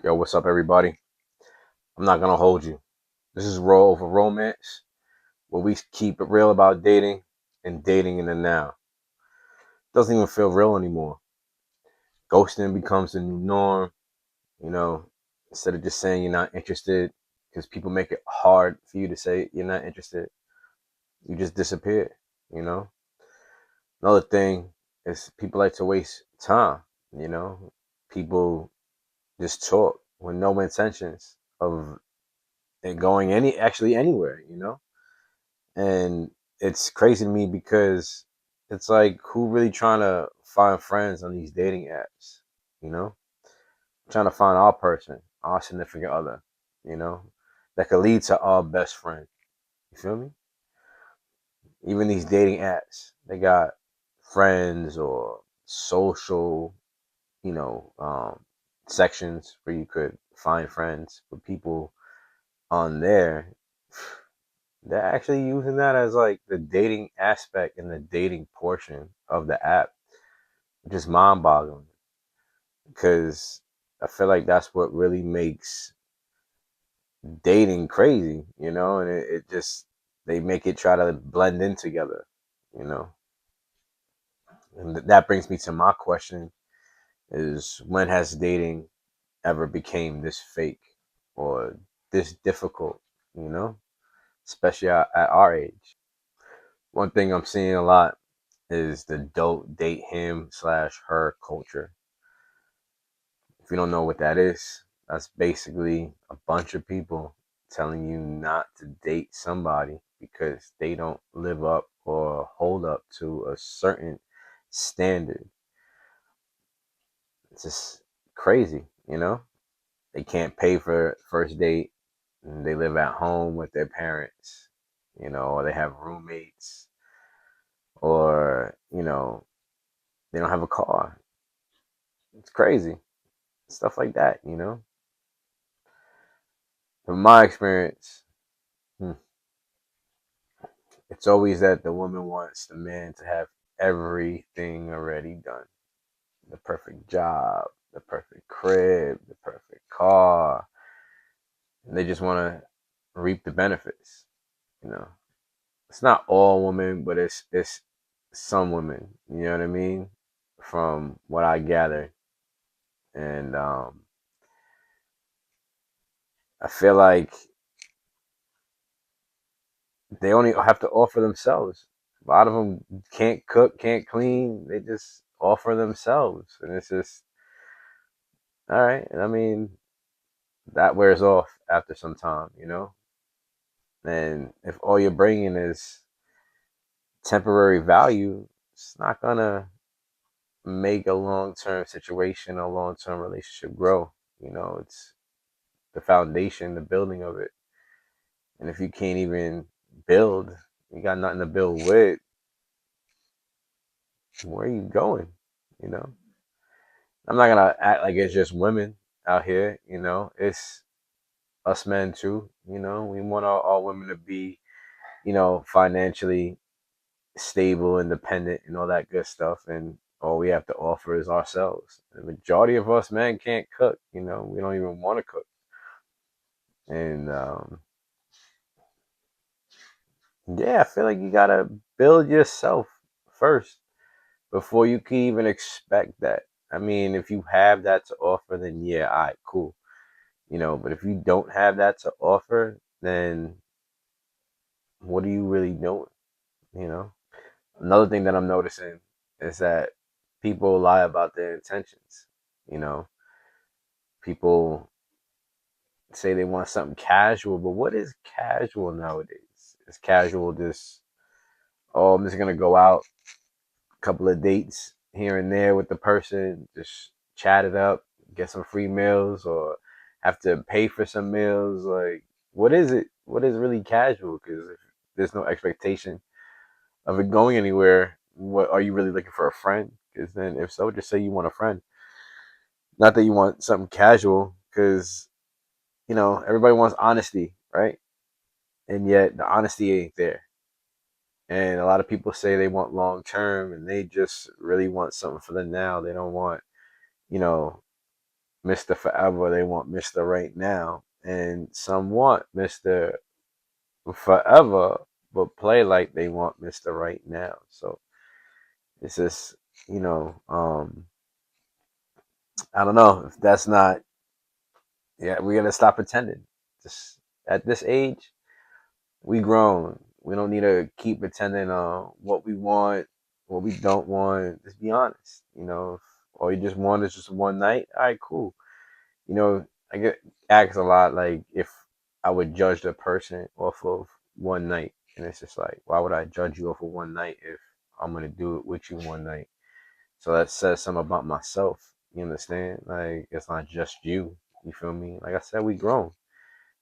Yo, what's up, everybody? I'm not gonna hold you. This is Raw Over Romance, where we keep it real about dating and dating in the now. Doesn't even feel real anymore. Ghosting becomes the new norm, you know, instead of just saying you're not interested, because people make it hard for you to say you're not interested. You just disappear, you know? Another thing is people like to waste time, you know? People just talk with no intentions of it going actually anywhere, you know? And it's crazy to me because it's like who really trying to find friends on these dating apps, you know? Trying to find our person, our significant other, you know, that could lead to our best friend. You feel me? Even these dating apps, they got friends or social, you know, sections where you could find friends with people on there. They're actually using that as like the dating aspect and the dating portion of the app, which is mind boggling because I feel like that's what really makes dating crazy, you know, and it just, they make it try to blend in together, you know. And that brings me to my question is when has dating ever became this fake or this difficult, you know, especially at our age? One thing I'm seeing a lot is the don't date him slash her culture. If you don't know what that is, that's basically a bunch of people telling you not to date somebody because they don't live up or hold up to a certain standard. It's just crazy, you know? They can't pay for first date and they live at home with their parents, you know, or they have roommates or, you know, they don't have a car. It's crazy. Stuff like that, you know? From my experience, hmm, it's always that the woman wants the man to have everything already done. The perfect job, the perfect crib, the perfect car. And they just want to reap the benefits, you know? It's not all women, but it's some women, you know what I mean? From what I gather. And I feel like they only have to offer themselves. A lot of them can't cook, can't clean. They just offer themselves, and it's just all right. I mean, that wears off after some time, you know. And if all you're bringing is temporary value, it's not gonna make a long-term situation, a long-term relationship grow. You know, it's the foundation, the building of it. And if you can't even build, you got nothing to build with. Where are you going? You know. I'm not gonna act like it's just women out here, you know. It's us men too, you know. We want all women to be, you know, financially stable, independent, and all that good stuff. And all we have to offer is ourselves. The majority of us men can't cook, you know. We don't even want to cook. And yeah, I feel like you gotta build yourself first before you can even expect that. I mean, if you have that to offer, then yeah, all right, cool. You know, but if you don't have that to offer, then what are you really doing? You know, another thing that I'm noticing is that people lie about their intentions. You know, people say they want something casual, but what is casual nowadays? Is casual just, oh, I'm just gonna go out a couple of dates here and there with the person, just chat it up, get some free meals, or have to pay for some meals? Like, what is it? What is really casual? Because if there's no expectation of it going anywhere, what are you really looking for, a friend? Because then, if so, just say you want a friend. Not that you want something casual, because you know everybody wants honesty, right? And yet the honesty ain't there. And a lot of people say they want long term, and they just really want something for the now. They don't want, you know, Mr. Forever, they want Mr. Right Now. And some want Mr. Forever, but play like they want Mr. Right Now. So it's just, you know, I don't know if that's not, yeah, we got to stop pretending. Just at this age, we grown. We don't need to keep pretending what we want, what we don't want. Just be honest. You know, if all you just want is just one night, all right, cool. You know, I get asked a lot like if I would judge the person off of one night. And it's just like, why would I judge you off of one night if I'm gonna do it with you one night? So that says something about myself. You understand? Like it's not just you. You feel me? Like I said, we grown.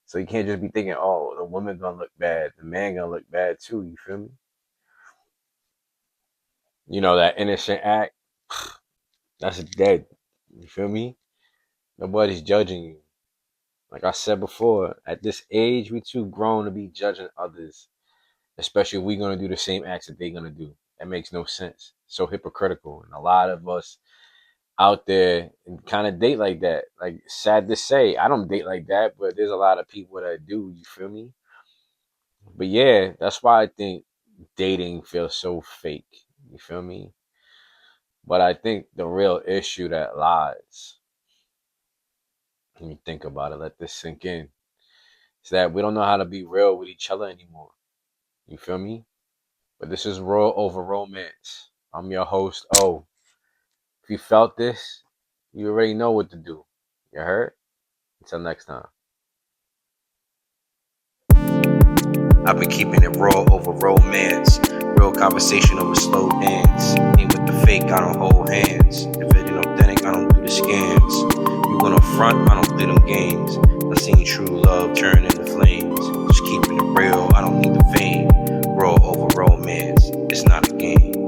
So you can't just be thinking, oh, the woman gonna look bad, the man gonna look bad too. You feel me? You know that innocent act, that's dead. You feel me? Nobody's judging you. Like I said before, at this age, we too grown to be judging others, especially if we're gonna do the same acts that they're gonna do. That makes no sense. So hypocritical, and a lot of us out there kind of date like that. Like sad to say, I don't date like that, but there's a lot of people that do. You feel me? But yeah, that's why I think dating feels so fake. You feel me? But I think the real issue that lies, when you think about it, let this sink in, is that we don't know how to be real with each other anymore. You feel me? But this is Raw Over Romance. I'm your host, O. If you felt this, you already know what to do. You heard? Until next time. I've been keeping it raw over romance. Real conversation over slow dance. Ain't with the fake, I don't hold hands. If it ain't authentic, I don't do the scams. You gonna front, I don't play them games. I seen true love turn into flames. Just keeping it real, I don't need the fame. Raw over romance, it's not a game.